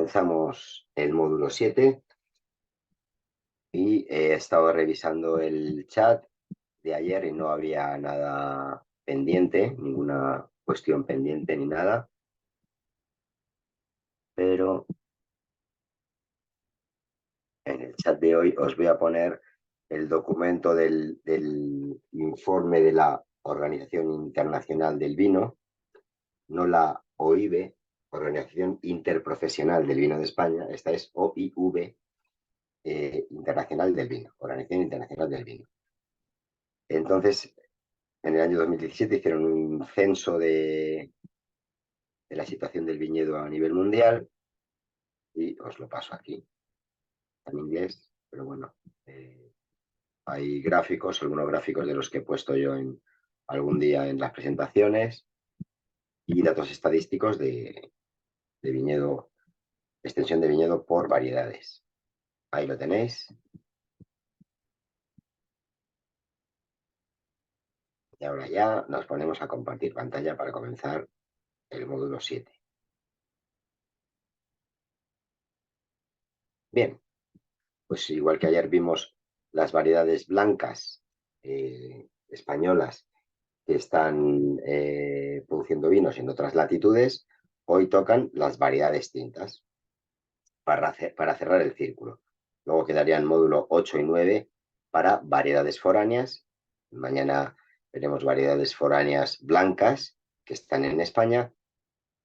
comenzamos el módulo 7 y he estado revisando el chat de ayer y no había nada pendiente, ninguna cuestión pendiente ni nada, pero en el chat de hoy os voy a poner el documento del informe de la Organización Internacional del Vino, no la OIV, Organización Interprofesional del Vino de España, esta es OIV, Internacional del Vino, Organización Internacional del Vino. Entonces, en el año 2017 hicieron un censo de la situación del viñedo a nivel mundial y os lo paso aquí, en inglés, pero bueno, hay gráficos, algunos gráficos de los que he puesto yo algún día en las presentaciones y datos estadísticos de viñedo, extensión de viñedo por variedades. Ahí lo tenéis. Y ahora ya nos ponemos a compartir pantalla para comenzar el módulo 7. Bien, pues igual que ayer vimos las variedades blancas españolas que están produciendo vinos en otras latitudes, hoy tocan las variedades tintas para cerrar el círculo. Luego quedarían módulo 8 y 9 para variedades foráneas. Mañana veremos variedades foráneas blancas que están en España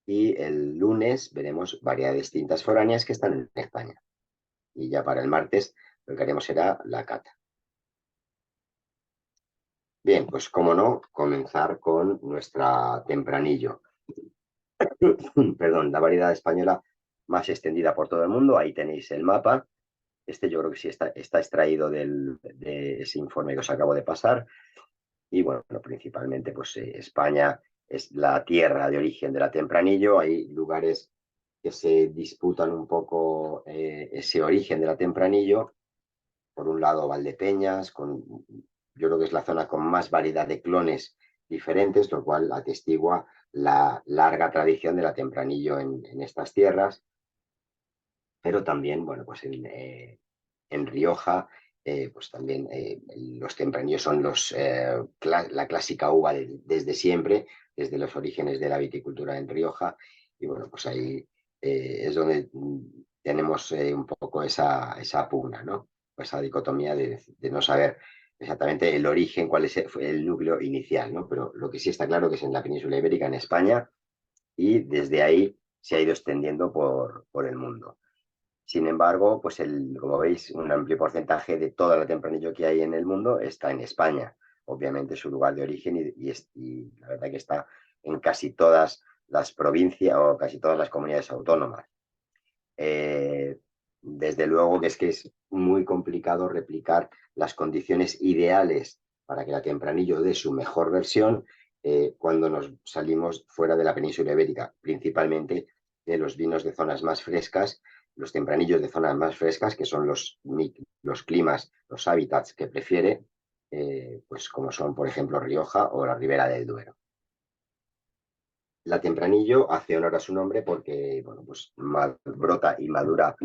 y el lunes veremos variedades tintas foráneas que están en España. Y ya para el martes lo que haremos será la cata. Bien, pues cómo no, comenzar con nuestra tempranillo. Perdón, la variedad española más extendida por todo el mundo. Ahí tenéis el mapa. Este yo creo que sí está extraído de ese informe que os acabo de pasar. Y bueno, principalmente pues España es la tierra de origen de la tempranillo. Hay lugares que se disputan un poco ese origen de la tempranillo. Por un lado, Valdepeñas, yo creo que es la zona con más variedad de clones diferentes, lo cual atestigua la larga tradición de la tempranillo en estas tierras. Pero también, bueno, pues en Rioja, pues también los tempranillos son la clásica uva desde siempre, desde los orígenes de la viticultura en Rioja. Y bueno, pues ahí es donde tenemos un poco esa pugna, ¿no? Esa dicotomía de no saber exactamente el origen, cuál fue el núcleo inicial, ¿no? Pero lo que sí está claro que es en la península ibérica, en España, y desde ahí se ha ido extendiendo por el mundo. Sin embargo, pues como veis, un amplio porcentaje de toda la tempranillo que hay en el mundo está en España. Obviamente su lugar de origen y la verdad que está en casi todas las provincias o casi todas las comunidades autónomas. Desde luego que es muy complicado replicar las condiciones ideales para que la tempranillo dé su mejor versión cuando nos salimos fuera de la península ibérica, principalmente de los vinos de zonas más frescas, los tempranillos de zonas más frescas, que son los climas, los hábitats que prefiere, pues como son, por ejemplo, Rioja o la Ribera del Duero. La tempranillo hace honor a su nombre porque, bueno, pues brota y madura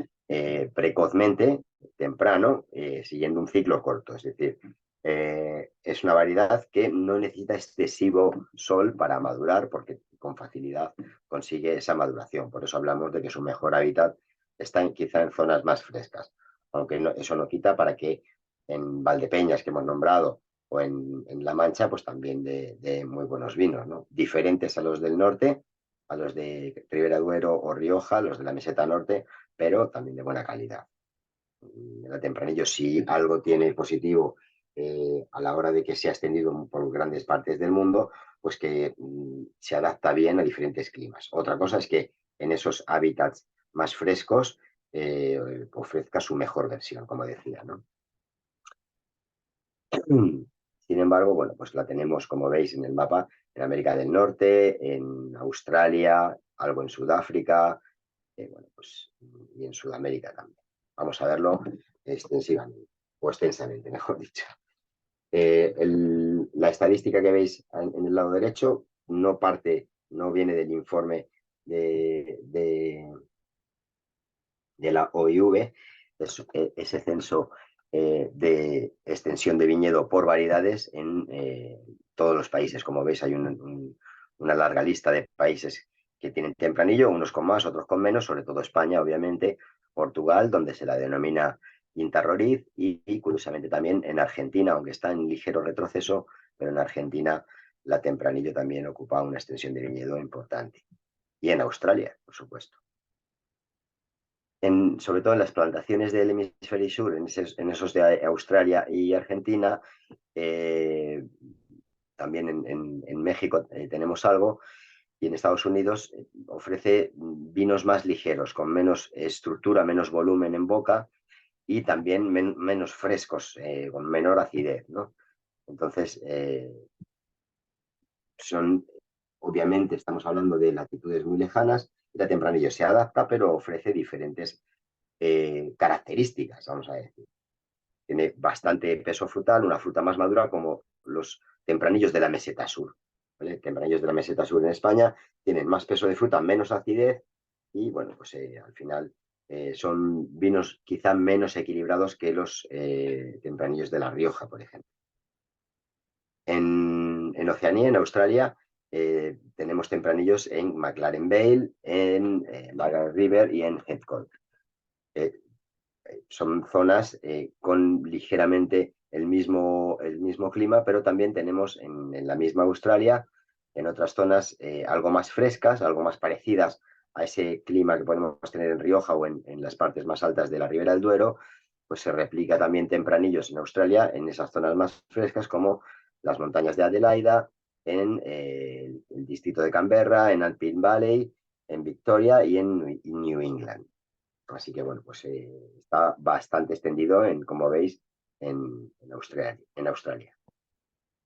precozmente, temprano, siguiendo un ciclo corto. Es decir, es una variedad que no necesita excesivo sol para madurar porque con facilidad consigue esa maduración. Por eso hablamos de que su mejor hábitat está quizá en zonas más frescas. Aunque eso no quita para que en Valdepeñas, que hemos nombrado, o en La Mancha, pues también de muy buenos vinos, ¿no? Diferentes a los del norte, a los de Ribera Duero o Rioja, los de la meseta norte, pero también de buena calidad. La tempranillo, si algo tiene positivo a la hora de que se ha extendido por grandes partes del mundo, pues que se adapta bien a diferentes climas. Otra cosa es que en esos hábitats más frescos ofrezca su mejor versión, como decía, ¿no? Sin embargo, bueno, pues la tenemos, como veis en el mapa, en América del Norte, en Australia, algo en Sudáfrica, bueno, pues, y en Sudamérica también. Vamos a verlo extensivamente, o extensamente, mejor dicho. La estadística que veis en el lado derecho no viene del informe de la OIV, ese censo de extensión de viñedo por variedades en todos los países. Como veis, hay una larga lista de países que tienen tempranillo, unos con más, otros con menos, sobre todo España, obviamente, Portugal, donde se la denomina Quinta Roriz, y curiosamente también en Argentina, aunque está en ligero retroceso, pero en Argentina la tempranillo también ocupa una extensión de viñedo importante. Y en Australia, por supuesto. Sobre todo en las plantaciones del hemisferio sur, en esos de Australia y Argentina, también en México tenemos algo, y en Estados Unidos ofrece vinos más ligeros, con menos estructura, menos volumen en boca y también menos frescos, con menor acidez, ¿no? Entonces, obviamente estamos hablando de latitudes muy lejanas, y la tempranillo se adapta, pero ofrece diferentes características, vamos a decir. Tiene bastante peso frutal, una fruta más madura, como los tempranillos de la meseta sur. ¿Vale? Tempranillos de la meseta sur en España tienen más peso de fruta, menos acidez, y bueno, pues al final son vinos quizá menos equilibrados que los tempranillos de La Rioja, por ejemplo. En Oceanía, en Australia, tenemos tempranillos en McLaren Vale, en Margaret River y en Heathcote. Son zonas con ligeramente el mismo clima, pero también tenemos en la misma Australia, en otras zonas algo más frescas, algo más parecidas a ese clima que podemos tener en Rioja o en las partes más altas de la Ribera del Duero, pues se replica también tempranillos en Australia, en esas zonas más frescas como las montañas de Adelaida, en el distrito de Canberra, en Alpine Valley, en Victoria y en New England. Así que bueno, pues está bastante extendido, como veis, en Australia.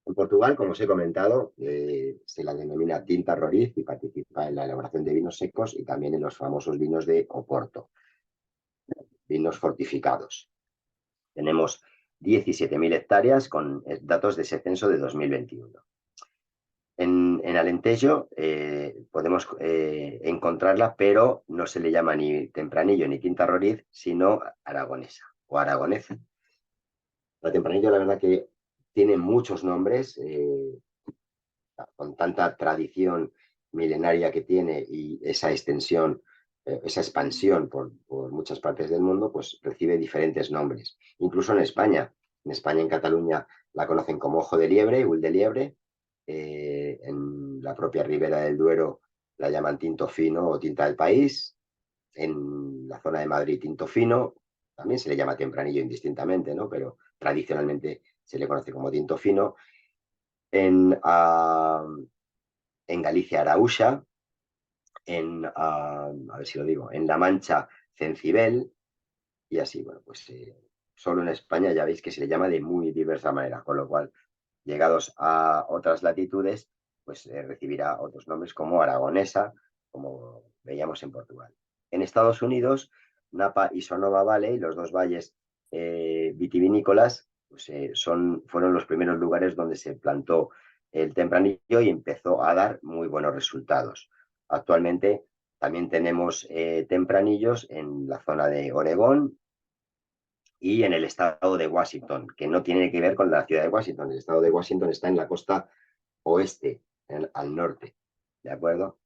En Portugal, como os he comentado, se la denomina Tinta Roriz y participa en la elaboración de vinos secos y también en los famosos vinos de Oporto, vinos fortificados. Tenemos 17.000 hectáreas con datos de ese censo de 2021. En Alentejo podemos encontrarla, pero no se le llama ni tempranillo ni Tinta Roriz, sino aragonesa o aragonesa. La tempranillo, la verdad que tiene muchos nombres, con tanta tradición milenaria que tiene y esa extensión, esa expansión por muchas partes del mundo, pues recibe diferentes nombres. Incluso en España, en Cataluña, la conocen como ojo de liebre, huil de liebre. En la propia Ribera del Duero la llaman tinto fino o tinta del país. En la zona de Madrid, tinto fino. También se le llama tempranillo indistintamente, ¿no? Pero tradicionalmente se le conoce como tinto fino. En Galicia, Araúxa. A ver si lo digo, en La Mancha, Cencibel. Y así, bueno, pues solo en España ya veis que se le llama de muy diversa manera, con lo cual, llegados a otras latitudes, pues recibirá otros nombres como aragonesa, como veíamos en Portugal. En Estados Unidos, Napa y Sonoma Valley, los dos valles vitivinícolas, pues, fueron los primeros lugares donde se plantó el tempranillo y empezó a dar muy buenos resultados. Actualmente también tenemos tempranillos en la zona de Oregón y en el estado de Washington, que no tiene que ver con la ciudad de Washington. El estado de Washington está en la costa oeste, al norte, ¿de acuerdo?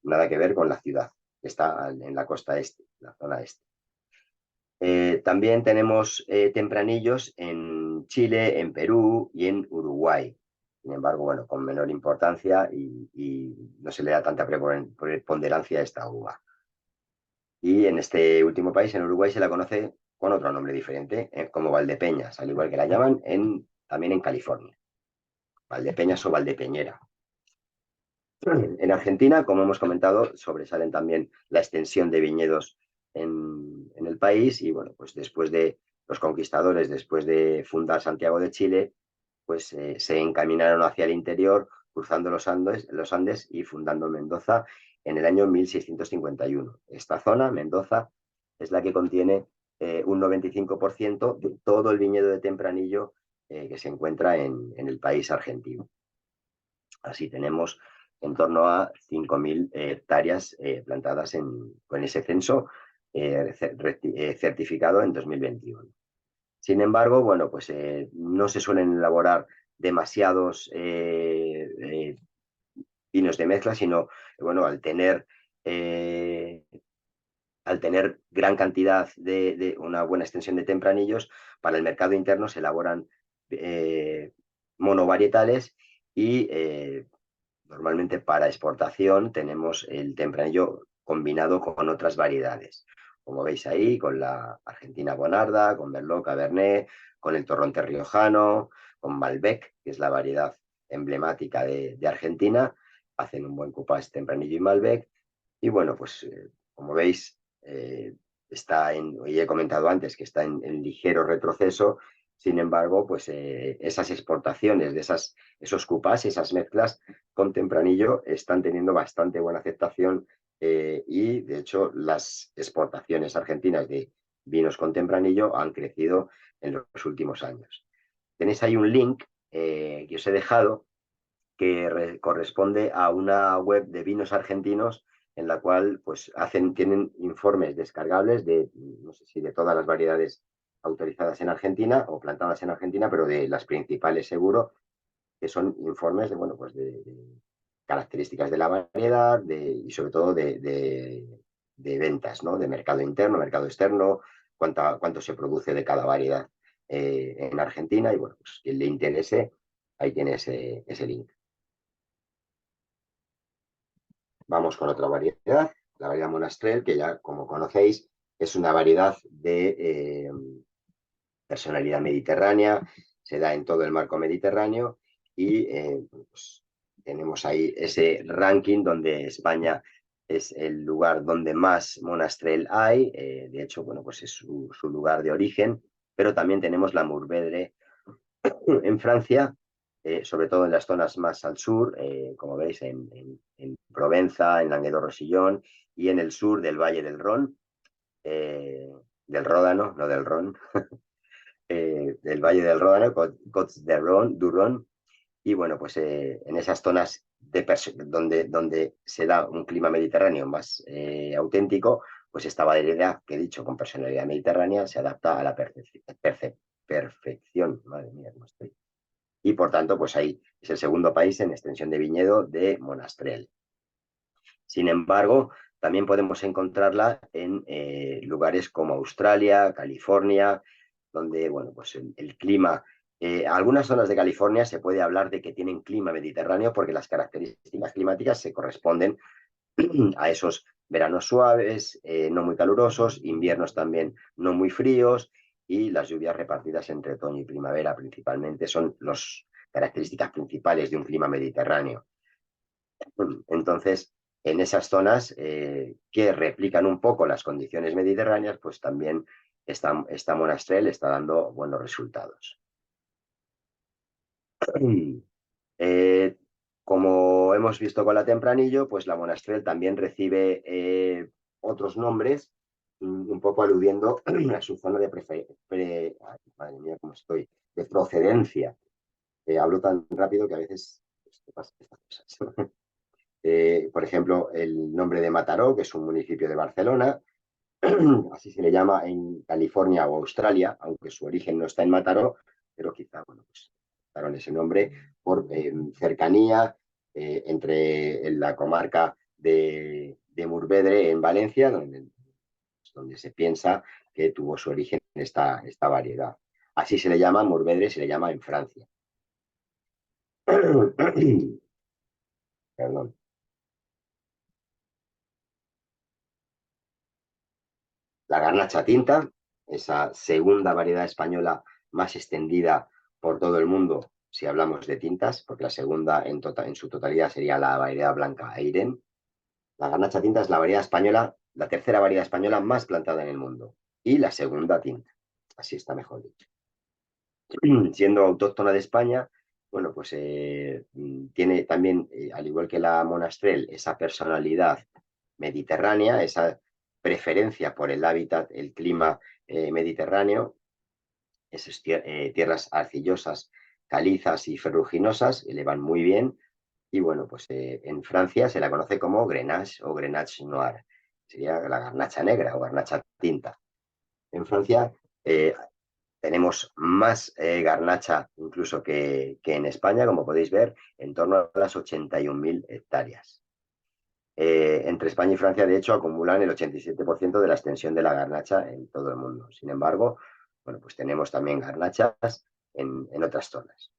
Nada que ver con la ciudad, está en la costa este, la zona este. También tenemos tempranillos en Chile, en Perú y en Uruguay. Sin embargo, bueno, con menor importancia y no se le da tanta preponderancia a esta uva. Y en este último país, en Uruguay, se la conoce con otro nombre diferente, como Valdepeñas, al igual que la llaman también en California. Valdepeñas o Valdepeñera. En Argentina, como hemos comentado, sobresalen también la extensión de viñedos en el país y bueno, pues después de los conquistadores, después de fundar Santiago de Chile, pues se encaminaron hacia el interior, cruzando los Andes y fundando Mendoza en el año 1651. Esta zona, Mendoza, es la que contiene un 95% de todo el viñedo de tempranillo que se encuentra en el país argentino. Así tenemos en torno a 5.000 hectáreas plantadas con ese censo certificado en 2021. Sin embargo, bueno, pues no se suelen elaborar demasiados vinos de mezcla, sino, bueno, al tener gran cantidad de una buena extensión de tempranillos, para el mercado interno se elaboran monovarietales y normalmente para exportación tenemos el tempranillo combinado con otras variedades. Como veis ahí, con la Argentina Bonarda, con Merlot Cabernet, con el Torronte Riojano, con Malbec, que es la variedad emblemática de Argentina. Hacen un buen cupás tempranillo y Malbec. Y bueno, pues como veis, y he comentado antes que está en ligero retroceso. Sin embargo, pues esas exportaciones de esos cupás, esas mezclas con tempranillo están teniendo bastante buena aceptación y de hecho las exportaciones argentinas de vinos con tempranillo han crecido en los últimos años. Tenéis ahí un link que os he dejado que corresponde a una web de vinos argentinos en la cual pues tienen informes descargables de, no sé si de todas las variedades autorizadas en Argentina o plantadas en Argentina, pero de las principales seguro, que son informes de, bueno, pues de características de la variedad y sobre todo de ventas, ¿no? De mercado interno, mercado externo, cuánto se produce de cada variedad en Argentina y bueno, pues quien le interese, ahí tiene ese link. Vamos con otra variedad, la variedad Monastrell, que ya como conocéis es una variedad de personalidad mediterránea, se da en todo el marco mediterráneo y pues, tenemos ahí ese ranking donde España es el lugar donde más Monastrell hay, de hecho, bueno, pues es su lugar de origen, pero también tenemos la Mourvèdre en Francia, sobre todo en las zonas más al sur, como veis en Provenza, en Languedoc-Roussillon y en el sur del Valle del Ron, del Ródano, no del Ron, del Valle del Ródano, Côtes du Rhône, y bueno, pues en esas zonas donde se da un clima mediterráneo más auténtico, pues esta variedad que he dicho con personalidad mediterránea se adapta a la perfección. Madre mía, cómo estoy. Y por tanto, pues ahí es el segundo país en extensión de viñedo de Monastrell. Sin embargo, también podemos encontrarla en lugares como Australia, California, donde, bueno, pues el clima, algunas zonas de California se puede hablar de que tienen clima mediterráneo porque las características climáticas se corresponden a esos veranos suaves, no muy calurosos, inviernos también no muy fríos y las lluvias repartidas entre otoño y primavera principalmente son las características principales de un clima mediterráneo. Entonces, en esas zonas que replican un poco las condiciones mediterráneas, pues también esta Monastrell está dando buenos resultados. Eh, Como hemos visto con la Tempranillo, pues la Monastrell también recibe otros nombres, un poco aludiendo a su zona madre mía, cómo estoy, de procedencia. Hablo tan rápido que a veces pues, te pasan estas cosas. Por ejemplo, el nombre de Mataró, que es un municipio de Barcelona, así se le llama en California o Australia, aunque su origen no está en Mataró, pero quizá, bueno, pues daron ese nombre por cercanía entre la comarca de Murvedre en Valencia, donde se piensa que tuvo su origen esta variedad. Así se le llama Murvedre, se le llama en Francia. Perdón. La garnacha tinta, esa segunda variedad española más extendida por todo el mundo, si hablamos de tintas, porque la segunda en su totalidad sería la variedad blanca Eiren. La garnacha tinta es la variedad española, la tercera variedad española más plantada en el mundo y la segunda tinta. Así está mejor dicho. Siendo autóctona de España, bueno, pues tiene también, al igual que la Monastrell, esa personalidad mediterránea, esa preferencia por el hábitat, el clima mediterráneo, esas tierras arcillosas, calizas y ferruginosas, le van muy bien. Y bueno, pues en Francia se la conoce como Grenache o Grenache Noir. Sería la garnacha negra o garnacha tinta. En Francia tenemos más garnacha incluso que en España, como podéis ver, en torno a las 81.000 hectáreas. Entre España y Francia, de hecho, acumulan el 87% de la extensión de la garnacha en todo el mundo. Sin embargo, bueno, pues tenemos también garnachas en otras zonas.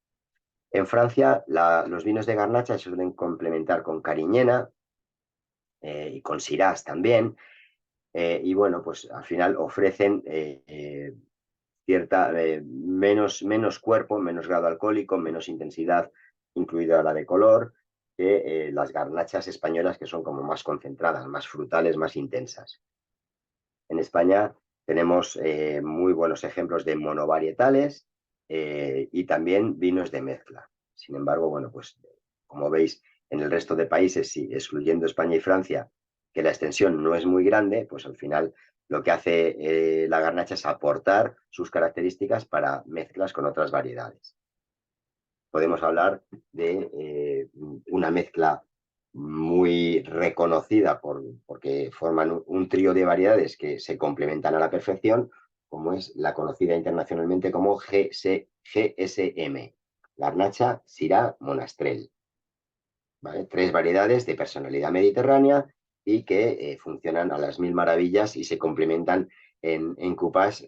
En Francia, los vinos de garnacha se suelen complementar con cariñena y con syrah también. Y bueno, pues al final ofrecen menos cuerpo, menos grado alcohólico, menos intensidad, incluida la de color, que las garnachas españolas, que son como más concentradas, más frutales, más intensas. En España tenemos muy buenos ejemplos de monovarietales y también vinos de mezcla. Sin embargo, bueno, pues como veis, en el resto de países, sí, excluyendo España y Francia, que la extensión no es muy grande, pues al final lo que hace la garnacha es aportar sus características para mezclas con otras variedades. Podemos hablar de una mezcla muy reconocida porque forman un trío de variedades que se complementan a la perfección, como es la conocida internacionalmente como GSM, Garnacha, Syrah, Monastrell. ¿Vale? 3 variedades de personalidad mediterránea y que funcionan a las mil maravillas y se complementan en cupás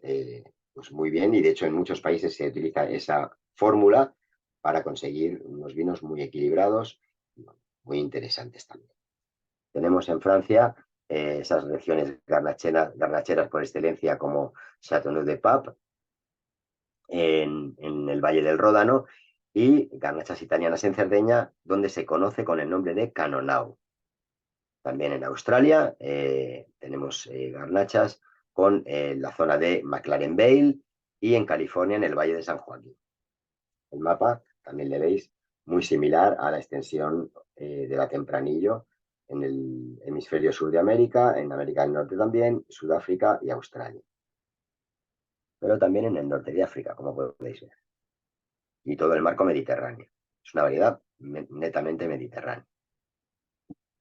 pues muy bien, y de hecho en muchos países se utiliza esa fórmula para conseguir unos vinos muy equilibrados, muy interesantes también. Tenemos en Francia esas regiones garnacheras por excelencia como Châteauneuf-du-Pape, en el Valle del Ródano, y garnachas italianas en Cerdeña, donde se conoce con el nombre de Canonau. También en Australia tenemos garnachas con la zona de McLaren Vale, y en California en el Valle de San Joaquín. El mapa también le veis muy similar a la extensión de la Tempranillo en el hemisferio sur de América, en América del Norte también, Sudáfrica y Australia. Pero también en el norte de África, como podéis ver. Y todo el marco mediterráneo. Es una variedad netamente mediterránea.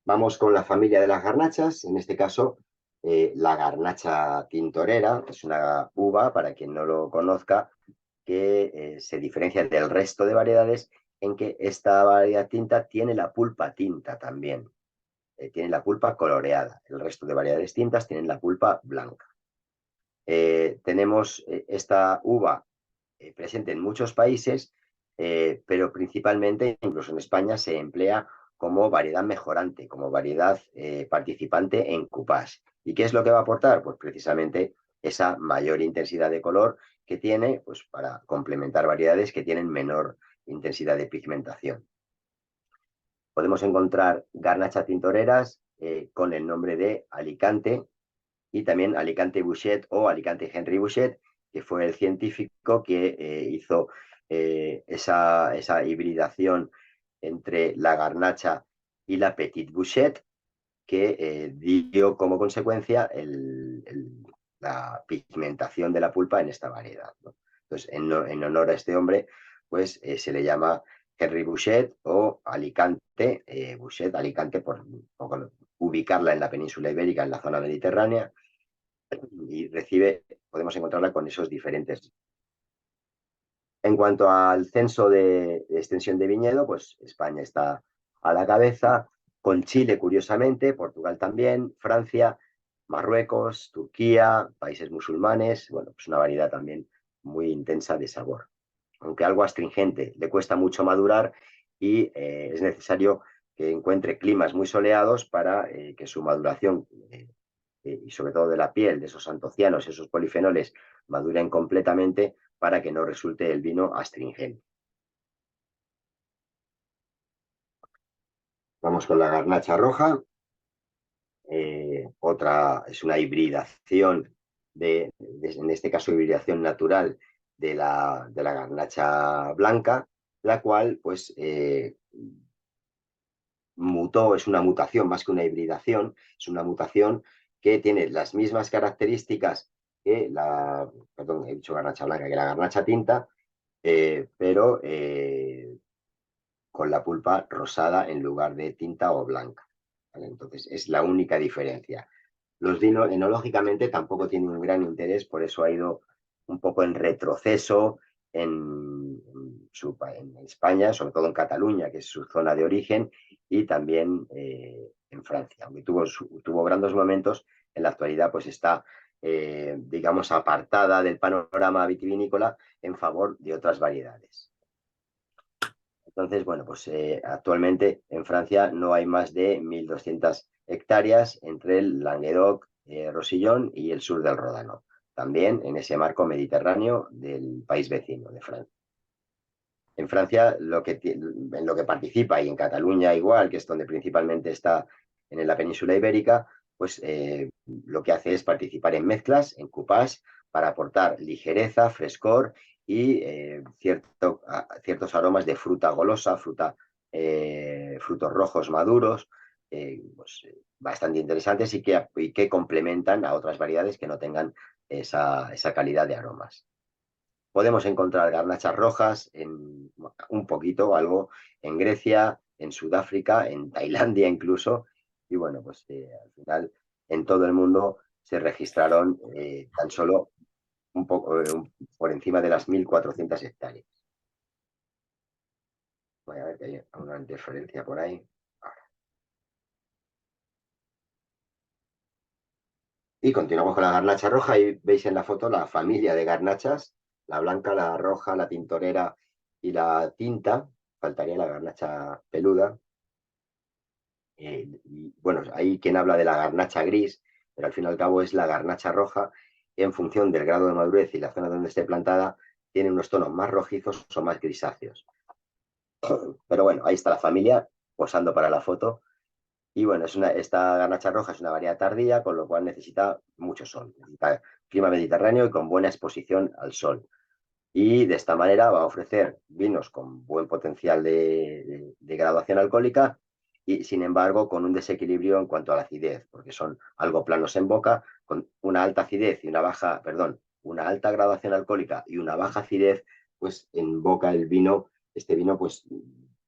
Vamos con la familia de las garnachas, en este caso la garnacha tintorera. Es una uva, para quien no lo conozca, que se diferencia del resto de variedades en que esta variedad tinta tiene la pulpa tinta también. Tiene la pulpa coloreada. El resto de variedades tintas tienen la pulpa blanca. Tenemos esta uva presente en muchos países, pero principalmente, incluso en España, se emplea como variedad mejorante, como variedad participante en cupás. ¿Y qué es lo que va a aportar? Pues precisamente esa mayor intensidad de color que tiene, pues para complementar variedades que tienen menor intensidad de pigmentación. Podemos encontrar garnacha tintoreras con el nombre de Alicante, y también Alicante Bouschet o Alicante Henry Bouschet, que fue el científico que hizo esa hibridación entre la garnacha y la Petit Bouschet, que dio como consecuencia la pigmentación de la pulpa en esta variedad, ¿no? Entonces, en honor a este hombre, pues se le llama Henry Bouschet o Alicante, Bouschet, Alicante, por ubicarla en la península ibérica, en la zona mediterránea, y podemos encontrarla con esos diferentes. En cuanto al censo de extensión de viñedo, pues España está a la cabeza, con Chile, curiosamente, Portugal también, Francia, Marruecos, Turquía, países musulmanes. Bueno, pues una variedad también muy intensa de sabor, aunque algo astringente, le cuesta mucho madurar, y es necesario que encuentre climas muy soleados para que su maduración y sobre todo de la piel, de esos antocianos, esos polifenoles, maduren completamente para que no resulte el vino astringente. Vamos con la garnacha roja. Otra es una hibridación, en este caso hibridación natural de la garnacha blanca, la cual pues mutó, es una mutación más que una hibridación, es una mutación que tiene las mismas características que perdón, he dicho garnacha blanca, que la garnacha tinta, pero con la pulpa rosada en lugar de tinta o blanca, ¿vale? Entonces es la única diferencia. Los vinos enológicamente tampoco tienen un gran interés, por eso ha ido un poco en retroceso en España, sobre todo en Cataluña, que es su zona de origen, y también en Francia. Aunque tuvo grandes momentos, en la actualidad pues está, digamos, apartada del panorama vitivinícola en favor de otras variedades. Entonces, bueno, pues actualmente en Francia no hay más de 1.200 hectáreas entre el Languedoc, Rosellón y el sur del Ródano. También en ese marco mediterráneo del país vecino de Francia. En Francia, en lo que participa, y en Cataluña igual, que es donde principalmente está en la península ibérica, pues lo que hace es participar en mezclas, en cupás, para aportar ligereza, frescor y ciertos aromas de fruta golosa, frutos rojos maduros, pues, bastante interesantes y que complementan a otras variedades que no tengan esa calidad de aromas. Podemos encontrar garnachas rojas un poquito o algo en Grecia, en Sudáfrica, en Tailandia incluso. Y bueno, pues al final en todo el mundo se registraron tan solo un poco por encima de las 1.400 hectáreas. Voy a ver que hay una interferencia por ahí. Y continuamos con la garnacha roja y veis en la foto la familia de garnachas, la blanca, la roja, la tintorera y la tinta. Faltaría la garnacha peluda. Y bueno, hay quien habla de la garnacha gris, pero al fin y al cabo es la garnacha roja, que en función del grado de madurez y la zona donde esté plantada, tiene unos tonos más rojizos o más grisáceos. Pero bueno, ahí está la familia posando para la foto. Y bueno, esta garnacha roja es una variedad tardía, con lo cual necesita mucho sol. Necesita clima mediterráneo y con buena exposición al sol. Y de esta manera va a ofrecer vinos con buen potencial de graduación alcohólica y, sin embargo, con un desequilibrio en cuanto a la acidez, porque son algo planos en boca, con una alta acidez y una alta graduación alcohólica y una baja acidez, pues en boca este vino, pues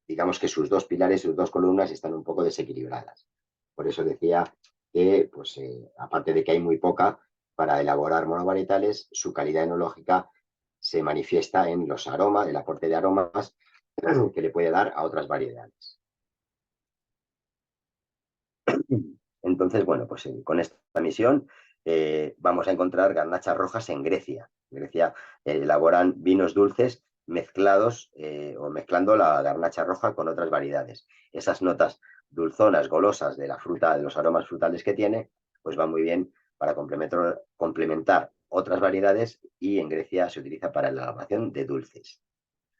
digamos que sus dos pilares, sus dos columnas están un poco desequilibradas. Por eso decía que, pues, aparte de que hay muy poca para elaborar monovarietales, su calidad enológica se manifiesta en los aromas, el aporte de aromas que le puede dar a otras variedades. Entonces, bueno, pues con esta misión vamos a encontrar garnachas rojas en Grecia. En Grecia elaboran vinos dulces mezclados o mezclando la garnacha roja con otras variedades. Esas notas dulzonas, golosas de la fruta, de los aromas frutales que tiene, pues van muy bien para complementar otras variedades, y en Grecia se utiliza para la elaboración de dulces.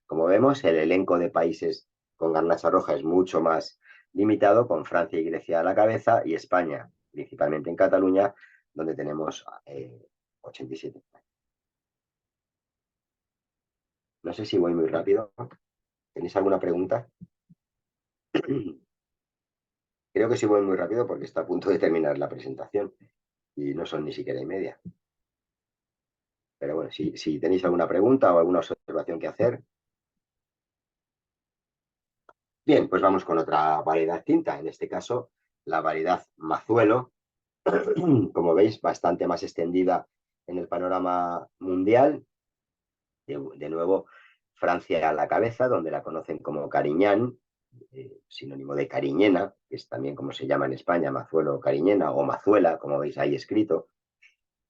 Como vemos, el elenco de países con garnacha roja es mucho más limitado, con Francia y Grecia a la cabeza, y España, principalmente en Cataluña, donde tenemos 87. No sé si voy muy rápido. ¿Tenéis alguna pregunta? Creo que sí voy muy rápido porque está a punto de terminar la presentación y no son ni siquiera y media. Pero bueno, si tenéis alguna pregunta o alguna observación que hacer. Bien, pues vamos con otra variedad tinta, en este caso la variedad Mazuelo, como veis, bastante más extendida en el panorama mundial. De nuevo, Francia a la cabeza, donde la conocen como Cariñán, sinónimo de cariñena, que es también como se llama en España, Mazuelo o Cariñena, o Mazuela, como veis ahí escrito.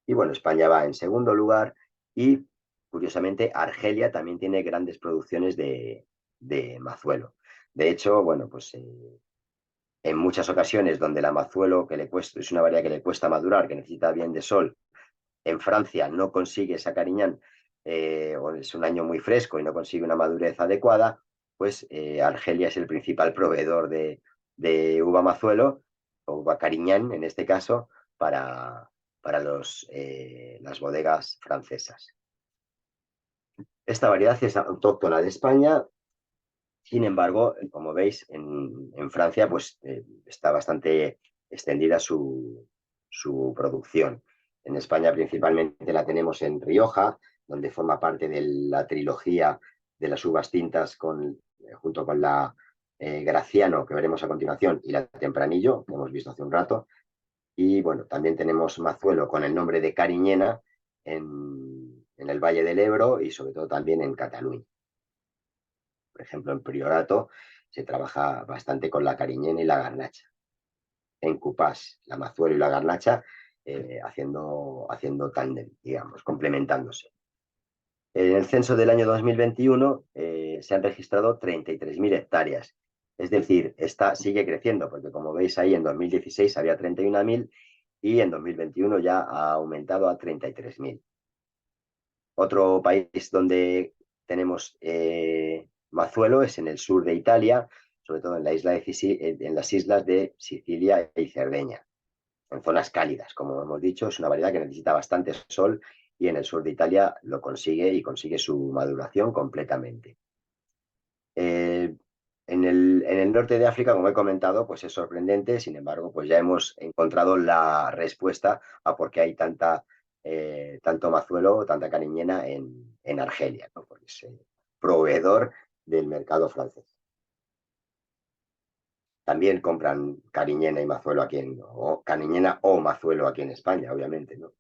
Y bueno, España va en segundo lugar y, curiosamente, Argelia también tiene grandes producciones de Mazuelo. De hecho, bueno, pues en muchas ocasiones donde la Mazuelo es una variedad que le cuesta madurar, que necesita bien de sol, en Francia no consigue esa Cariñán, o es un año muy fresco y no consigue una madurez adecuada, pues Argelia es el principal proveedor de uva Mazuelo, o uva Cariñán en este caso, para las bodegas francesas. Esta variedad es autóctona de España. Sin embargo, como veis, en Francia pues, está bastante extendida su producción. En España principalmente la tenemos en Rioja, donde forma parte de la trilogía de las uvas tintas junto con la Graciano, que veremos a continuación, y la Tempranillo, que hemos visto hace un rato. Y bueno, también tenemos mazuelo con el nombre de cariñena en el Valle del Ebro y sobre todo también en Cataluña. Por ejemplo, en Priorato se trabaja bastante con la cariñena y la garnacha. En Cupás, la mazuelo y la garnacha haciendo tándem, digamos, complementándose. En el censo del año 2021 se han registrado 33.000 hectáreas. Es decir, sigue creciendo, porque como veis ahí, en 2016 había 31.000 y en 2021 ya ha aumentado a 33.000. Otro país donde tenemos mazuelo es en el sur de Italia, sobre todo en en las islas de Sicilia y Cerdeña, en zonas cálidas, como hemos dicho. Es una variedad que necesita bastante sol y en el sur de Italia lo consigue y consigue su maduración completamente. En el norte de África, como he comentado, pues es sorprendente. Sin embargo, pues ya hemos encontrado la respuesta a por qué hay tanto mazuelo, tanta cariñena en Argelia, ¿no? Porque es proveedor del mercado francés. También compran cariñena y mazuelo o cariñena o mazuelo aquí en España, obviamente, ¿no?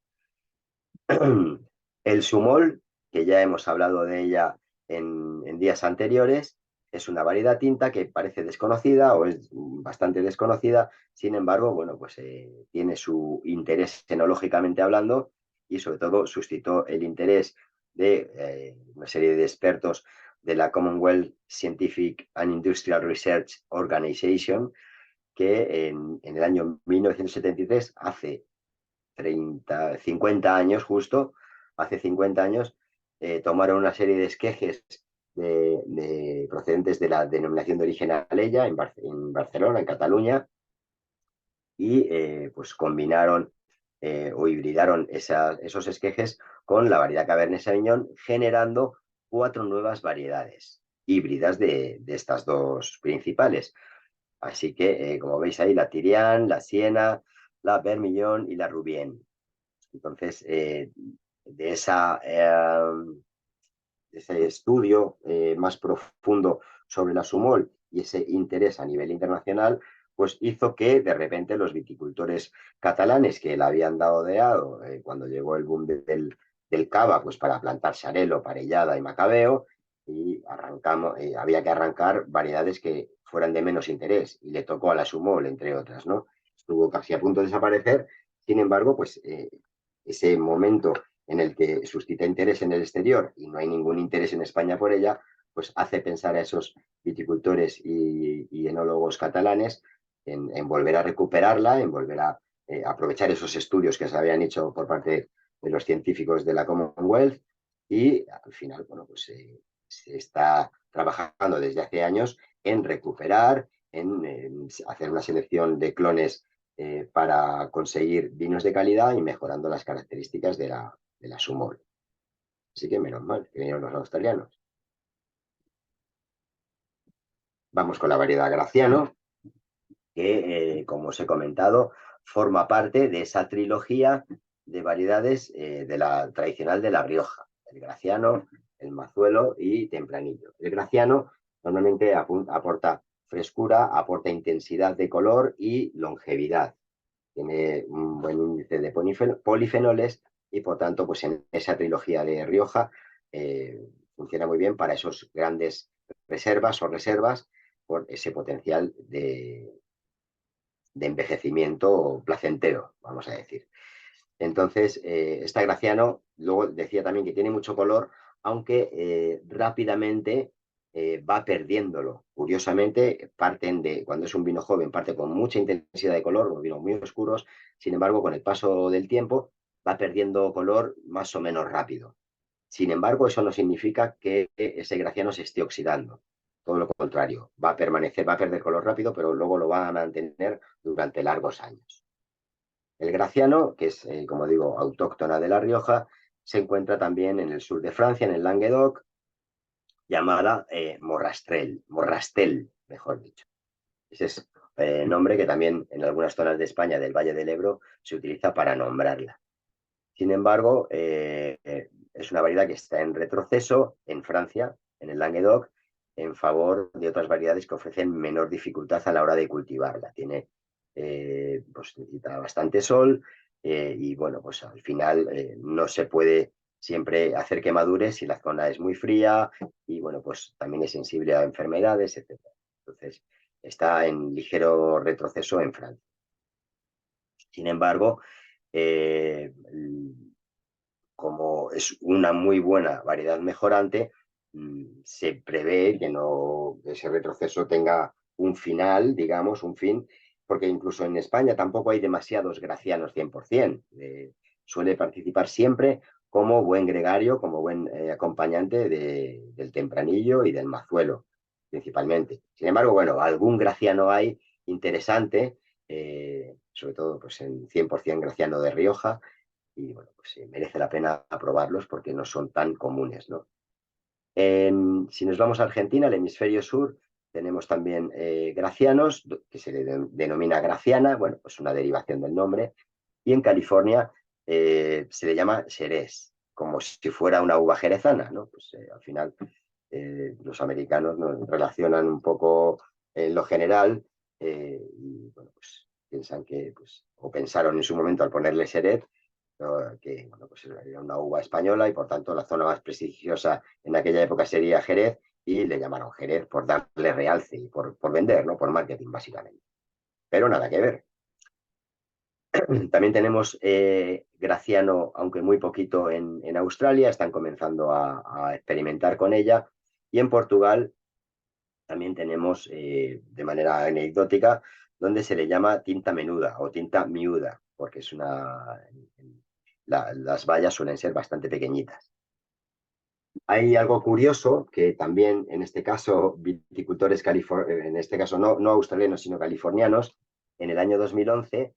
El sumol, que ya hemos hablado de ella en días anteriores, es una variedad tinta que parece desconocida o es bastante desconocida. Sin embargo, bueno, pues tiene su interés enológicamente hablando y sobre todo suscitó el interés de una serie de expertos de la Commonwealth Scientific and Industrial Research Organization, que en el año 1973, hace 50 años justo, hace 50 años, tomaron una serie de esquejes procedentes de la denominación de origen Alella en Barcelona, en Cataluña, y pues combinaron o hibridaron esos esquejes con la variedad Cabernet Sauvignon, generando 4 nuevas variedades híbridas de estas dos principales. Así que, como veis ahí, la Tirián, la Siena, la Vermillon y la Rubien. Entonces, de ese estudio más profundo sobre la sumol y ese interés a nivel internacional, pues hizo que de repente los viticultores catalanes que le habían dado cuando llegó el boom del cava, pues para plantar xarel·lo, parellada y macabeo, y había que arrancar variedades que fueran de menos interés, y le tocó a la sumol, entre otras, ¿no? Estuvo casi a punto de desaparecer. Sin embargo, pues ese momento en el que suscita interés en el exterior y no hay ningún interés en España por ella, pues hace pensar a esos viticultores y enólogos catalanes en volver a recuperarla, en volver a aprovechar esos estudios que se habían hecho por parte de los científicos de la Commonwealth, y al final, bueno, pues se está trabajando desde hace años en recuperar, en hacer una selección de clones para conseguir vinos de calidad y mejorando las características de la sumol. Así que menos mal que vinieron los australianos. Vamos con la variedad Graciano, que, como os he comentado, forma parte de esa trilogía de variedades de la tradicional de La Rioja: el Graciano, el Mazuelo y Tempranillo. El Graciano normalmente aporta frescura, aporta intensidad de color y longevidad. Tiene un buen índice de polifenoles y, por tanto, pues en esa trilogía de Rioja funciona muy bien para esos grandes reservas por ese potencial de envejecimiento placentero, vamos a decir. Entonces, esta Graciano, luego decía también que tiene mucho color, aunque rápidamente va perdiéndolo. Curiosamente, cuando es un vino joven, parte con mucha intensidad de color, los vinos muy oscuros. Sin embargo, con el paso del tiempo, va perdiendo color más o menos rápido. Sin embargo, eso no significa que ese Graciano se esté oxidando. Todo lo contrario, va a permanecer, va a perder color rápido, pero luego lo va a mantener durante largos años. El Graciano, que es, como digo, autóctona de La Rioja, se encuentra también en el sur de Francia, en el Languedoc, llamada Morrastel, mejor dicho. Ese es nombre que también en algunas zonas de España, del Valle del Ebro, se utiliza para nombrarla. Sin embargo, es una variedad que está en retroceso en Francia, en el Languedoc, en favor de otras variedades que ofrecen menor dificultad a la hora de cultivarla. Tiene pues necesita bastante sol y bueno, pues al final no se puede siempre hacer que madure si la zona es muy fría y bueno, pues también es sensible a enfermedades, etcétera. Entonces, está en ligero retroceso en Francia. Sin embargo, eh, como es una muy buena variedad mejorante, se prevé que no que ese retroceso tenga un final, digamos, un fin, porque incluso en España tampoco hay demasiados gracianos 100%. Suele participar siempre como buen gregario, como buen acompañante del tempranillo y del mazuelo, principalmente. Sin embargo, bueno, algún graciano hay interesante, sobre todo pues, en 100% graciano de Rioja, y bueno, pues merece la pena probarlos porque no son tan comunes, ¿no? Si nos vamos a Argentina, el hemisferio sur, tenemos también gracianos, que se le denomina graciana, bueno, pues una derivación del nombre, y en California se le llama Xerez, como si fuera una uva jerezana, ¿no? Pues al final los americanos nos relacionan un poco en lo general y bueno, pues piensan que, pues, o pensaron en su momento al ponerle Xerez, que bueno, pues era una uva española y por tanto la zona más prestigiosa en aquella época sería Jerez y le llamaron Jerez por darle realce y por vender, ¿no? Por marketing básicamente. Pero nada que ver. También tenemos Graciano, aunque muy poquito en Australia, están comenzando a experimentar con ella. Y en Portugal también tenemos, de manera anecdótica, donde se le llama tinta menuda o tinta miuda, porque es las bayas suelen ser bastante pequeñitas. Hay algo curioso que también, en este caso, viticultores, en este caso no australianos, sino californianos, en el año 2011,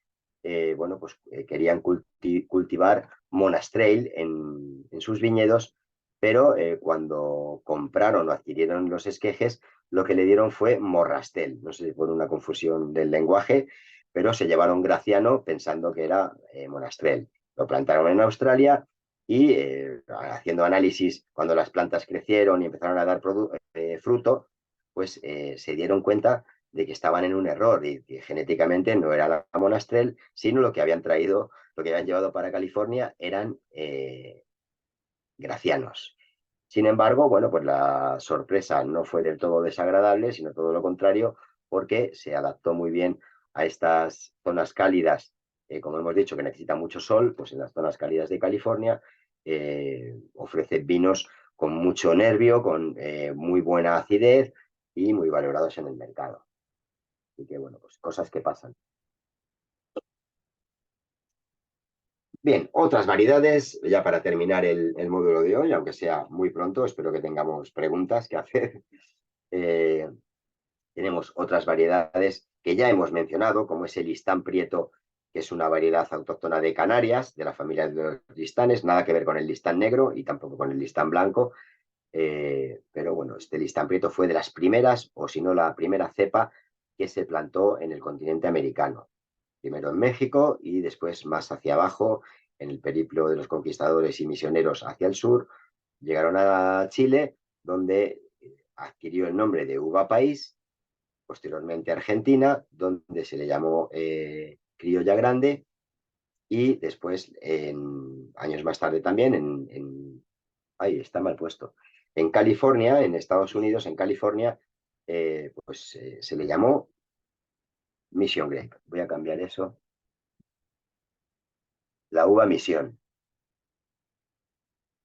bueno, pues querían cultivar monastrell en sus viñedos, pero cuando compraron o adquirieron los esquejes, lo que le dieron fue morrastel. No sé si por una confusión del lenguaje, pero se llevaron Graciano pensando que era monastrell. Lo plantaron en Australia y haciendo análisis cuando las plantas crecieron y empezaron a dar fruto, pues se dieron cuenta de que estaban en un error y que genéticamente no era la monastrell, sino lo que habían traído, lo que habían llevado para California eran gracianos. Sin embargo, bueno, pues la sorpresa no fue del todo desagradable, sino todo lo contrario, porque se adaptó muy bien a estas zonas cálidas, como hemos dicho, que necesitan mucho sol, pues en las zonas cálidas de California ofrece vinos con mucho nervio, con muy buena acidez y muy valorados en el mercado. Así que, bueno, pues cosas que pasan. Bien, otras variedades, ya para terminar el módulo de hoy, aunque sea muy pronto, espero que tengamos preguntas que hacer. Eh, Tenemos otras variedades que ya hemos mencionado, como es el listán prieto, que es una variedad autóctona de Canarias, de la familia de los listanes, nada que ver con el listán negro y tampoco con el listán blanco. Pero bueno, este listán prieto fue de las primeras, o si no la primera cepa que se plantó en el continente americano. Primero en México y después más hacia abajo, en el periplo de los conquistadores y misioneros hacia el sur, llegaron a Chile, donde adquirió el nombre de uva país, posteriormente Argentina, donde se le llamó criolla grande, y después, años más tarde también, ahí está mal puesto, en California, en Estados Unidos, en California, pues se le llamó Mission Grape. Voy a cambiar eso. La uva Misión.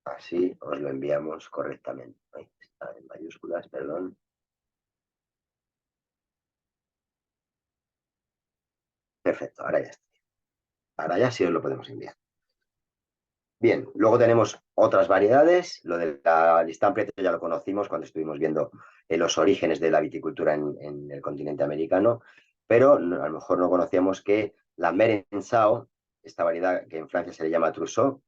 Así os lo enviamos correctamente. Ahí está en mayúsculas, perdón. Perfecto, ahora ya está. Ahora ya sí os lo podemos enviar. Bien, luego tenemos otras variedades. Lo de la listán prieto ya lo conocimos cuando estuvimos viendo los orígenes de la viticultura en el continente americano, pero a lo mejor no conocíamos que la Merensau, esta variedad que en Francia se le llama Trousseau,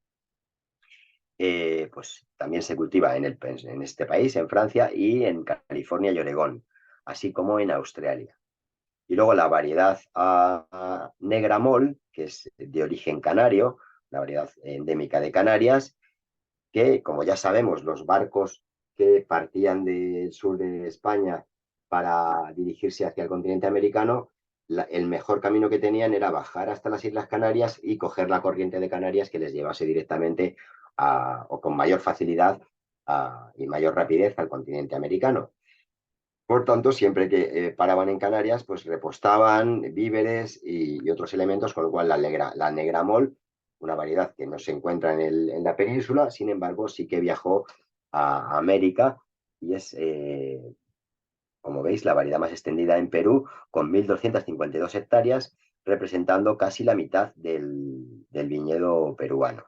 pues también se cultiva en este país, en Francia y en California y Oregón, así como en Australia. Y luego la variedad Negra Mol, que es de origen canario, la variedad endémica de Canarias, que, como ya sabemos, los barcos que partían del sur de España para dirigirse hacia el continente americano el mejor camino que tenían era bajar hasta las Islas Canarias y coger la corriente de Canarias que les llevase directamente o con mayor facilidad y mayor rapidez al continente americano. Por tanto, siempre que paraban en Canarias, pues repostaban víveres y otros elementos, con lo cual la negra mol, una variedad que no se encuentra en la península, sin embargo, sí que viajó a América y es, como veis, la variedad más extendida en Perú, con 1.252 hectáreas, representando casi la mitad del viñedo peruano.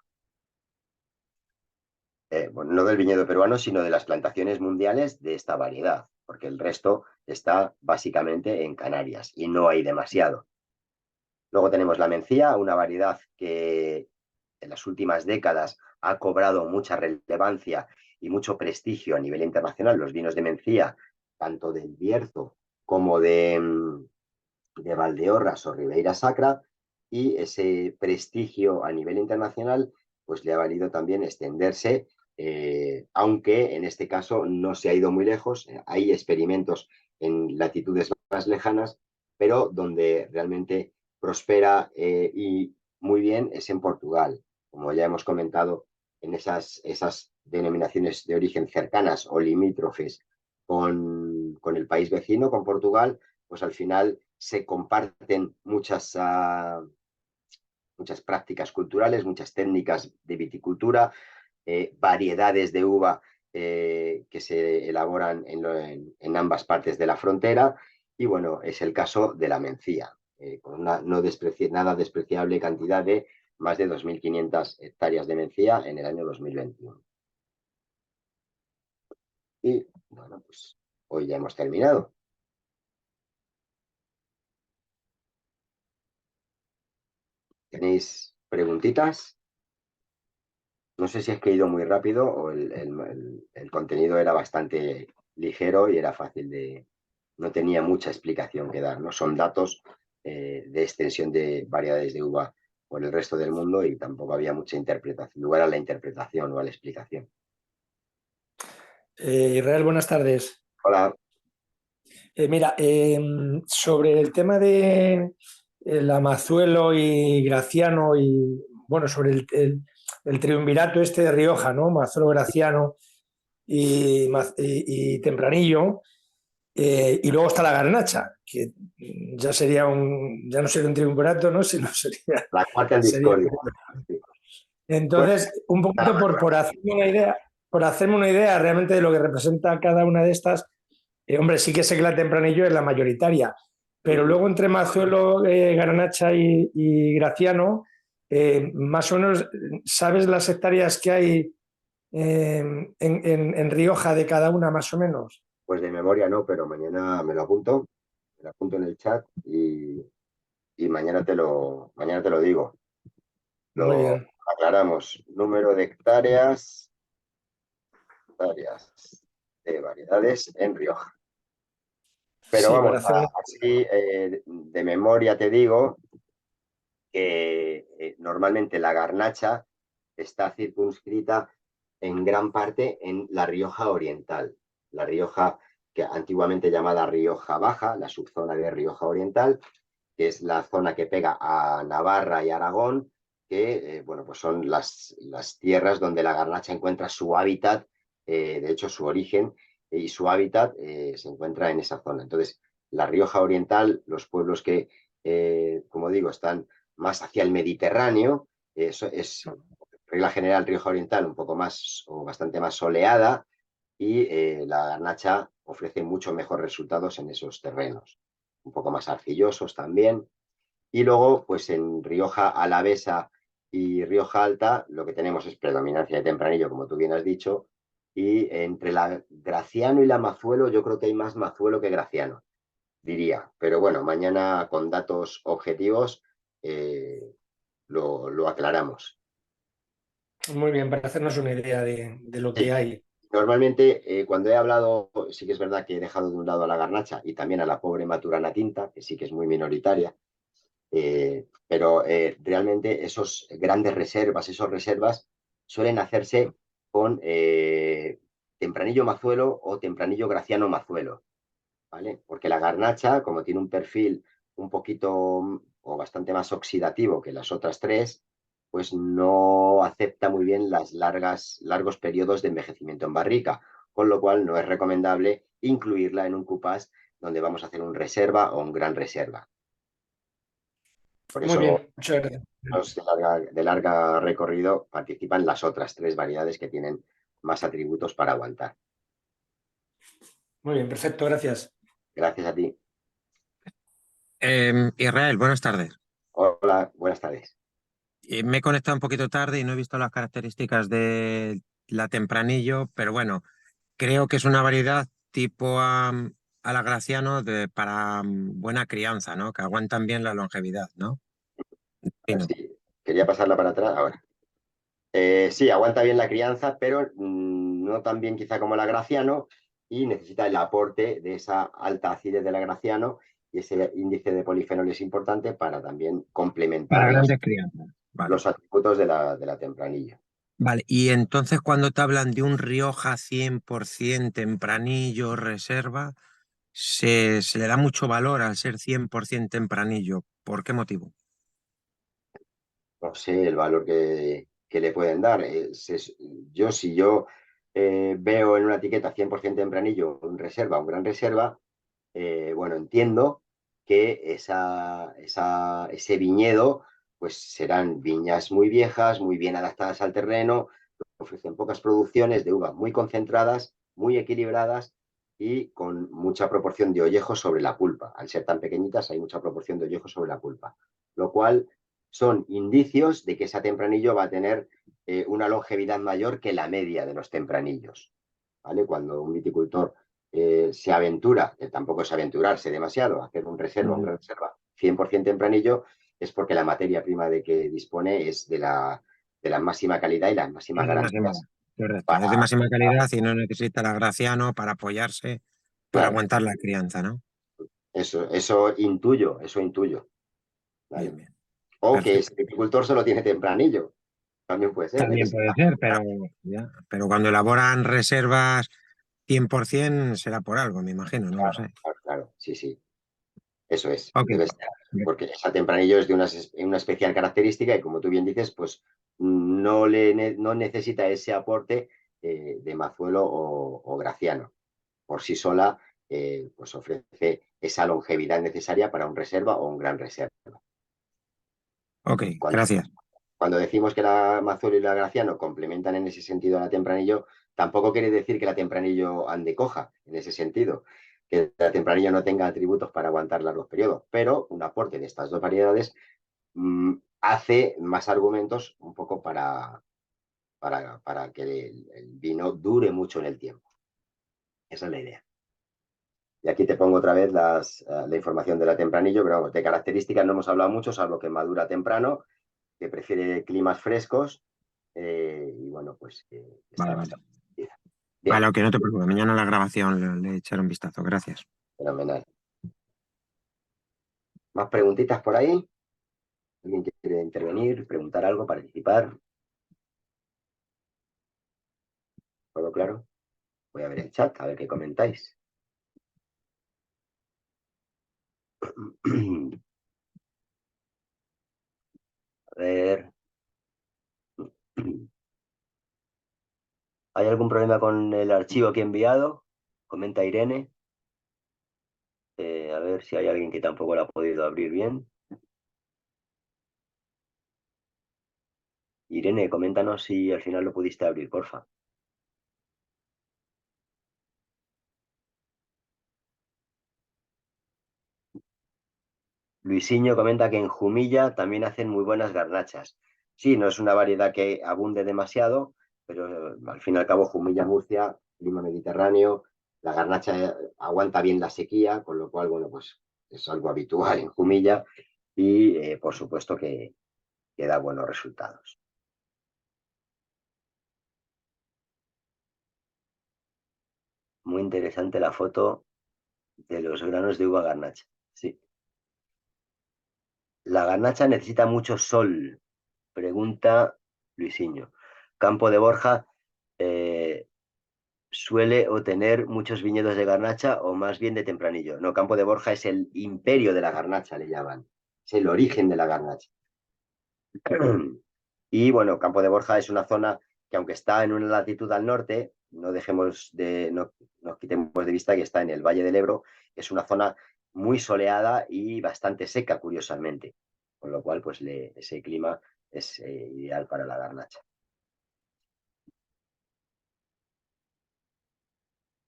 Bueno, no del viñedo peruano, sino de las plantaciones mundiales de esta variedad, porque el resto está básicamente en Canarias y no hay demasiado. Luego tenemos la mencía, una variedad que en las últimas décadas ha cobrado mucha relevancia y mucho prestigio a nivel internacional. Los vinos de mencía, tanto del Bierzo como de Valdeorras o Ribeira Sacra, y ese prestigio a nivel internacional pues le ha valido también extenderse, aunque en este caso no se ha ido muy lejos. Hay experimentos en latitudes más lejanas, pero donde realmente prospera y muy bien es en Portugal, como ya hemos comentado, en esas denominaciones de origen cercanas o limítrofes con el país vecino, con Portugal, pues al final se comparten muchas prácticas culturales, muchas técnicas de viticultura, variedades de uva que se elaboran en ambas partes de la frontera, y bueno, es el caso de la mencía, con una nada despreciable cantidad de más de 2.500 hectáreas de mencía en el año 2021. Y bueno, pues hoy ya hemos terminado. ¿Tenéis preguntitas? No sé si es que he ido muy rápido o el contenido era bastante ligero y era fácil no tenía mucha explicación que dar, ¿no? Son datos de extensión de variedades de uva por el resto del mundo y tampoco había mucha interpretación, lugar a la interpretación o a la explicación. Israel, buenas tardes. Hola. Mira, sobre el tema de el Amazuelo y Graciano y, bueno, sobre el triunvirato este de Rioja, ¿no? Mazuelo, Graciano y Tempranillo, y luego está la Garnacha, que ya no sería un triunvirato, ¿no? Sino La cuarta en sería. discordia. Bueno, Entonces, un poquito por hacerme una idea realmente de lo que representa cada una de estas. Hombre, sí que sé que la Tempranillo es la mayoritaria, pero luego entre Mazuelo, Garnacha y Graciano, más o menos, ¿sabes las hectáreas que hay en Rioja de cada una, más o menos? pues de memoria no, pero mañana me lo apunto en el chat y mañana te lo digo. Muy Lo bien. aclaramos. Número de hectáreas de variedades en Rioja. Pero Sí, vamos, para hacer una. así de memoria te digo que normalmente la garnacha está circunscrita en gran parte en la Rioja Oriental. La Rioja, que antiguamente llamada Rioja Baja, la subzona de Rioja Oriental, que es la zona que pega a Navarra y Aragón, que bueno, pues son las tierras donde la garnacha encuentra su hábitat, de hecho su origen y su hábitat se encuentra en esa zona. Entonces, la Rioja Oriental, los pueblos que, como digo, están más hacia el Mediterráneo, eso es regla general Rioja Oriental un poco más o bastante más soleada, y la garnacha ofrece mucho mejores resultados en esos terrenos, un poco más arcillosos también. Y luego, pues en Rioja Alavesa y Rioja Alta, lo que tenemos es predominancia de tempranillo, como tú bien has dicho, y entre la Graciano y la Mazuelo, yo creo que hay más Mazuelo que Graciano, diría. Pero bueno, mañana con datos objetivos lo aclaramos. Muy bien, para hacernos una idea de lo que Sí. hay. Normalmente, cuando he hablado, sí que es verdad que he dejado de un lado a la garnacha y también a la pobre Maturana tinta, que sí que es muy minoritaria, pero realmente esas reservas suelen hacerse con Tempranillo Mazuelo o Tempranillo Graciano Mazuelo, ¿vale? Porque la garnacha, como tiene un perfil un poquito o bastante más oxidativo que las otras tres, pues no acepta muy bien largos periodos de envejecimiento en barrica, con lo cual no es recomendable incluirla en un cupás donde vamos a hacer un reserva o un gran reserva. Por Muy eso bien, muchas gracias. los de larga recorrido participan las otras tres variedades que tienen más atributos para aguantar. Muy bien, perfecto, gracias. Gracias a ti. Israel, buenas tardes. Hola, buenas tardes. Me he conectado un poquito tarde y no he visto las características de la Tempranillo, pero bueno, creo que es una variedad tipo a la Graciano para buena crianza, ¿no? Que aguantan bien la longevidad, ¿no? Sí, no. Sí, quería pasarla para atrás ahora. Sí, aguanta bien la crianza, pero no tan bien quizá como la Graciano y necesita el aporte de esa alta acidez de la Graciano y ese índice de polifenoles importante para también complementar Para grandes crianzas. Vale. los atributos de la Tempranillo. Vale, y entonces cuando te hablan de un Rioja 100% Tempranillo reserva, se le da mucho valor al ser 100% Tempranillo. ¿Por qué motivo? No sé el valor que le pueden dar. Si yo veo en una etiqueta 100% tempranillo, un reserva, un gran reserva, bueno, entiendo que ese viñedo pues serán viñas muy viejas, muy bien adaptadas al terreno, ofrecen pocas producciones de uvas muy concentradas, muy equilibradas y con mucha proporción de ollejo sobre la pulpa. Al ser tan pequeñitas hay mucha proporción de ollejo sobre la pulpa, lo cual son indicios de que esa tempranillo va a tener una longevidad mayor que la media de los tempranillos. ¿Vale? Cuando un viticultor se aventura, que tampoco es aventurarse demasiado, hacer un gran reserva 100% tempranillo, es porque la materia prima de que dispone es de la máxima calidad y las máximas Es de máxima, garantías. correcto, Para, es de máxima calidad y no necesita la Graciano para apoyarse, para claro, aguantar la crianza, ¿no? eso intuyo. ¿Vale? Bien, bien. O que ese Perfecto. viticultor solo tiene tempranillo, también puede ser. También puede ser, pero cuando elaboran reservas 100% será por algo, me imagino, no lo sé. Claro, sí, sí. Eso es, Ok. debe ser, porque esa tempranillo es de una especial característica y como tú bien dices, pues no necesita ese aporte de Mazuelo o Graciano. Por sí sola, pues ofrece esa longevidad necesaria para un reserva o un gran reserva. Ok, Cuando, gracias. cuando decimos que la Mazuelo y la Graciano complementan en ese sentido a la Tempranillo, tampoco quiere decir que la Tempranillo ande coja en ese sentido, que la Tempranillo no tenga atributos para aguantar largos periodos, pero un aporte de estas dos variedades hace más argumentos un poco para que el vino dure mucho en el tiempo. Esa es la idea. Y aquí te pongo otra vez la información de la Tempranillo, pero vamos, de características no hemos hablado mucho, salvo que madura temprano, que prefiere climas frescos y bueno, pues está Vale, vale. bastante bien. Vale, Bien, ok, no te preocupes. Mañana la grabación le echaré un vistazo. Gracias. fenomenal. ¿Más preguntitas por ahí? ¿Alguien quiere intervenir, preguntar algo, participar? ¿Todo claro? Voy a ver el chat, a ver qué comentáis. A ver. ¿Hay algún problema con el archivo que he enviado? Comenta Irene. A ver si hay alguien que tampoco lo ha podido abrir bien. Irene, coméntanos si al final lo pudiste abrir, porfa. Luisinho comenta que en Jumilla también hacen muy buenas garnachas. Sí, no es una variedad que abunde demasiado, pero al fin y al cabo Jumilla, Murcia, clima mediterráneo, la garnacha aguanta bien la sequía, con lo cual, bueno, pues es algo habitual en Jumilla y por supuesto que da buenos resultados. Muy interesante la foto de los granos de uva garnacha. Sí. La garnacha necesita mucho sol, pregunta Luisinho. Campo de Borja, suele o tener muchos viñedos de garnacha o más bien de tempranillo. No, Campo de Borja es el imperio de la garnacha, le llaman. Es el origen de la garnacha. Y bueno, Campo de Borja es una zona que aunque está en una latitud al norte, no nos quitemos de vista que está en el Valle del Ebro, es una zona muy soleada y bastante seca, curiosamente. Con lo cual, pues ese clima es ideal para la garnacha.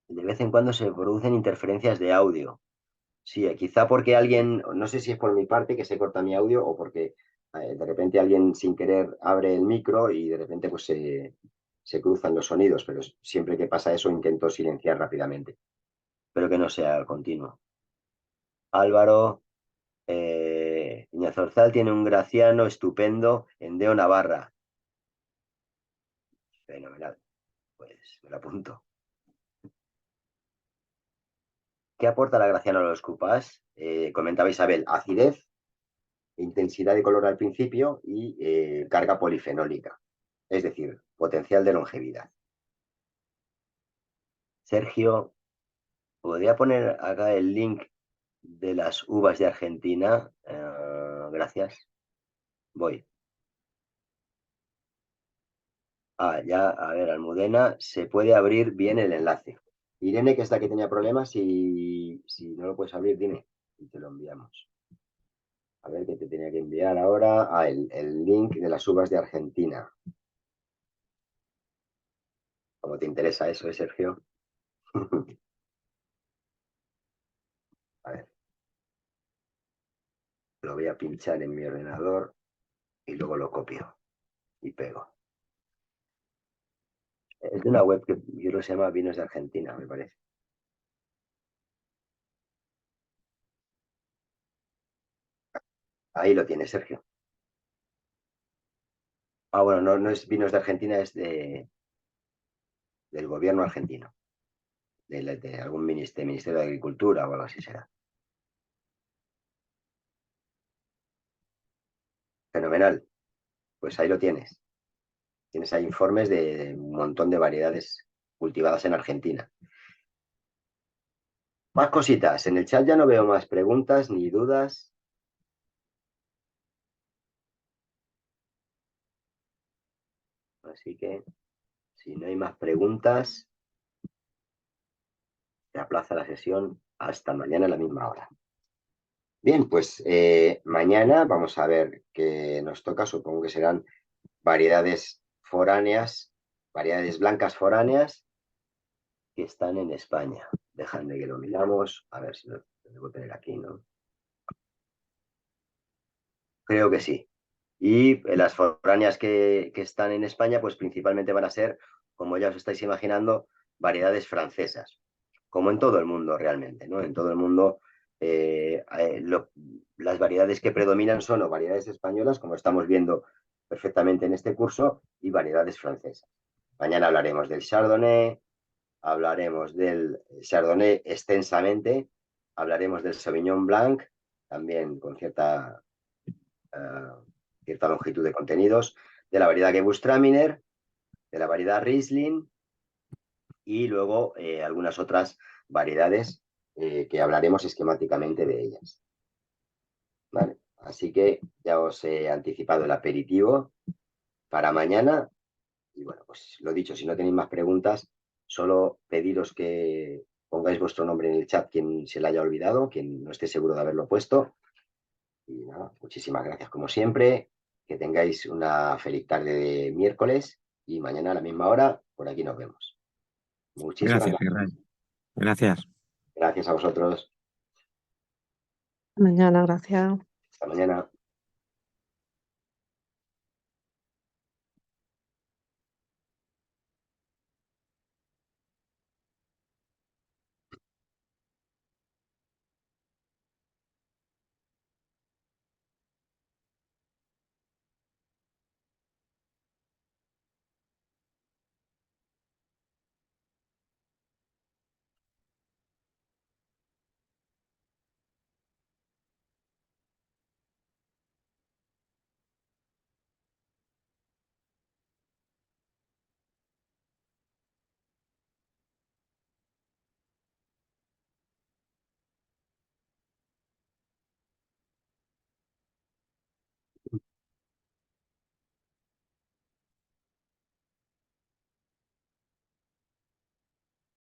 De vez en cuando se producen interferencias de audio. Sí, quizá porque alguien, no sé si es por mi parte que se corta mi audio o porque de repente alguien sin querer abre el micro y de repente pues se cruzan los sonidos, pero siempre que pasa eso intento silenciar rápidamente. Espero que no sea continuo. Álvaro, Iñazorzal tiene un graciano estupendo en Deo Navarra. Fenomenal. Pues me lo apunto. ¿Qué aporta la graciano a los cupás? Comentaba Isabel, acidez, intensidad de color al principio y carga polifenólica, es decir, potencial de longevidad. Sergio, ¿podría poner acá el link de las uvas de Argentina? Gracias. Voy. Ya, a ver, Almudena, se puede abrir bien el enlace. Irene, que es la que tenía problemas, si no lo puedes abrir, dime y te lo enviamos. A ver qué te tenía que enviar ahora. El link de las uvas de Argentina. ¿Cómo te interesa eso, Sergio? A ver. Lo voy a pinchar en mi ordenador y luego lo copio y pego. Es de una web que yo creo que se llama Vinos de Argentina, me parece. Ahí lo tienes, Sergio. Bueno, no es Vinos de Argentina, es del gobierno argentino. De algún ministerio de Agricultura o algo así será. Fenomenal. Pues ahí lo tienes. Tienes ahí informes de un montón de variedades cultivadas en Argentina. Más cositas. En el chat ya no veo más preguntas ni dudas. Así que, si no hay más preguntas, se aplaza la sesión hasta mañana a la misma hora. Bien, pues mañana vamos a ver qué nos toca. Supongo que serán variedades foráneas, variedades blancas foráneas que están en España. Dejadme que lo miramos. A ver si lo debo tener aquí, ¿no? Creo que sí. Y las foráneas que están en España, pues principalmente van a ser, como ya os estáis imaginando, variedades francesas, como en todo el mundo realmente, ¿no? En todo el mundo las variedades que predominan son o variedades españolas, como estamos viendo perfectamente en este curso, y variedades francesas. Mañana hablaremos del Chardonnay, hablaremos del Chardonnay extensamente, hablaremos del Sauvignon Blanc, también con cierta longitud de contenidos, de la variedad Gewürztraminer, de la variedad Riesling y luego algunas otras variedades que hablaremos esquemáticamente de ellas. ¿Vale? Así que ya os he anticipado el aperitivo para mañana. Y bueno, pues lo dicho, si no tenéis más preguntas, solo pediros que pongáis vuestro nombre en el chat quien se le haya olvidado, quien no esté seguro de haberlo puesto. Y nada, muchísimas gracias como siempre. Que tengáis una feliz tarde de miércoles y mañana a la misma hora por aquí nos vemos. Muchísimas Gracias, gracias. Israel. Gracias. Gracias a vosotros. Mañana, gracias. Hasta mañana.